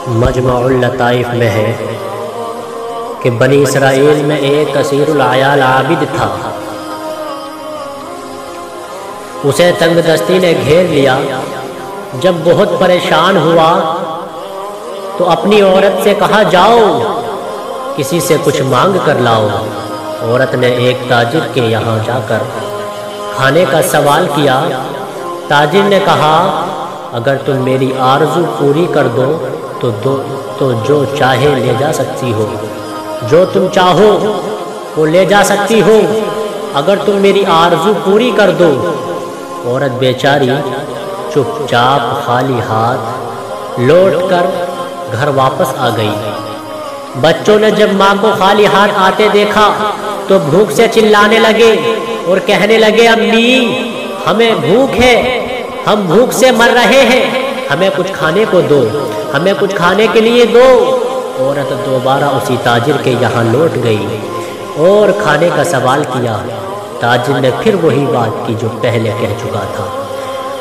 مجمع اللطائف میں ہے کہ بنی اسرائیل میں ایک کثیر العیال عابد تھا، اسے تنگ دستی نے گھیر لیا۔ جب بہت پریشان ہوا تو اپنی عورت سے کہا جاؤ کسی سے کچھ مانگ کر لاؤ۔ عورت نے ایک تاجر کے یہاں جا کر کھانے کا سوال کیا۔ تاجر نے کہا اگر تم میری آرزو پوری کر دو تو جو چاہے لے جا سکتی ہو، جو تم چاہو وہ لے جا سکتی ہو اگر تم میری آرزو پوری کر دو۔ عورت بیچاری چپ چاپ خالی ہاتھ لوٹ کر گھر واپس آ گئی۔ بچوں نے جب ماں کو خالی ہاتھ آتے دیکھا تو بھوک سے چلانے لگے اور کہنے لگے امی ہمیں بھوک ہے، ہم بھوک سے مر رہے ہیں، ہمیں کچھ کھانے کو دو، ہمیں کچھ کھانے کے لیے دو۔ عورت دوبارہ اسی تاجر کے یہاں لوٹ گئی اور کھانے کا سوال کیا۔ تاجر نے پھر وہی بات کی جو پہلے کہہ چکا تھا۔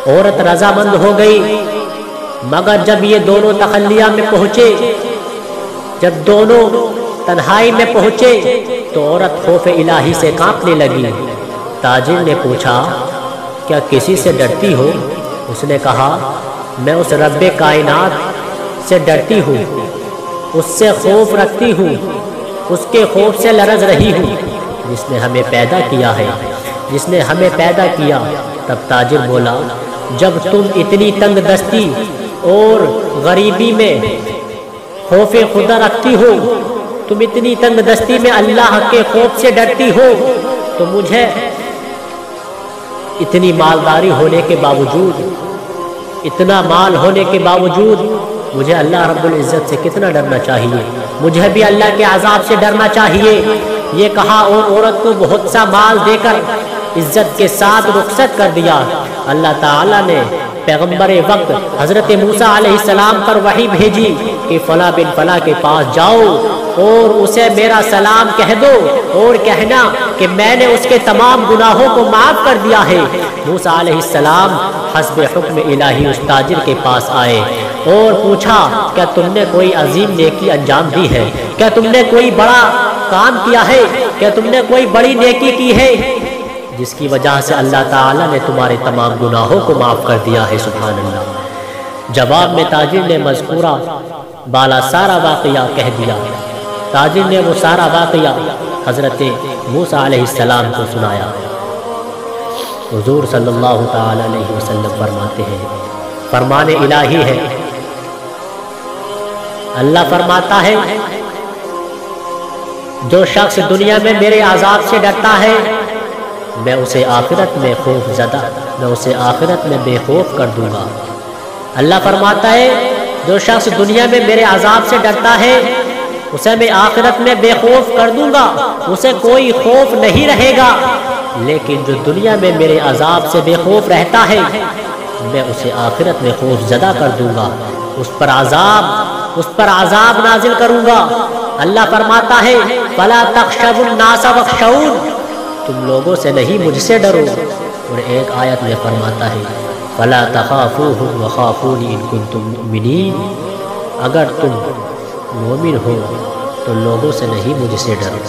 عورت رضامند ہو گئی، مگر جب یہ دونوں تخلیہ میں پہنچے، جب دونوں تنہائی میں پہنچے تو عورت خوف الہی سے کانپنے لگی۔ تاجر نے پوچھا کیا کسی سے ڈرتی ہو؟ اس نے کہا میں اس رب کائنات سے ڈرتی ہوں، اس سے خوف رکھتی ہوں، اس کے خوف سے لرز رہی ہوں جس نے ہمیں پیدا کیا ہے، جس نے ہمیں پیدا کیا۔ تب تاجر بولا جب تم اتنی تنگ دستی اور غریبی میں خوف خدا رکھتی ہو، تم اتنی تنگ دستی میں اللہ کے خوف سے ڈرتی ہو، تو مجھے اتنی مالداری ہونے کے باوجود، اتنا مال ہونے کے باوجود مجھے اللہ رب العزت سے کتنا ڈرنا چاہیے، مجھے بھی اللہ کے عذاب سے ڈرنا چاہیے۔ یہ کہا اور عورت کو بہت سا مال دے کر عزت کے ساتھ رخصت کر دیا۔ اللہ تعالیٰ نے پیغمبر وقت حضرت موسیٰ علیہ السلام پر وحی بھیجی کہ فلاں بن فلاں کے پاس جاؤ اور اسے میرا سلام کہہ دو اور کہنا کہ میں نے اس کے تمام گناہوں کو معاف کر دیا ہے۔ موسیٰ علیہ السلام حسب حکم الہی اس تاجر کے پاس آئے اور پوچھا کیا تم نے کوئی عظیم نیکی انجام دی ہے؟ کیا تم نے کوئی بڑا کام کیا ہے؟ کیا تم نے کوئی بڑی نیکی کی ہے جس کی وجہ سے اللہ تعالیٰ نے تمہارے تمام گناہوں کو معاف کر دیا ہے؟ سبحان اللہ۔ جواب میں تاجر نے مذکورہ بالا سارا واقعہ کہہ دیا۔ تاجر نے وہ سارا واقعہ حضرت موسیٰ علیہ السلام کو سنایا۔ حضور صلی اللہ تعالی علیہ وسلم فرماتے ہیں، فرمان الہی ہے، اللہ فرماتا ہے جو شخص دنیا میں میرے عذاب سے ڈرتا ہے میں اسے آخرت میں خوف زدہ، میں اسے آخرت میں بے خوف کر دوں گا۔ اللہ فرماتا ہے جو شخص دنیا میں میرے عذاب سے ڈرتا ہے اسے میں آخرت میں بے خوف کر دوں گا، اسے کوئی خوف نہیں رہے گا۔ لیکن جو دنیا میں میرے عذاب سے بے خوف رہتا ہے میں اسے آخرت میں خوف زدہ کر دوں گا، اس پر عذاب نازل کروں گا۔ اللہ فرماتا ہے فَلَا تَخْشَوُا النَّاسَ وَاخْشَوْنِ، تم لوگوں سے نہیں مجھ سے ڈرو۔ اور ایک آیت میں فرماتا ہے فَلَا تَخَافُوهُمْ وَخَافُونِ إِن كُنتُم مُؤْمِنِينَ، اگر تم مومن ہو تو لوگوں سے نہیں مجھ سے ڈرو۔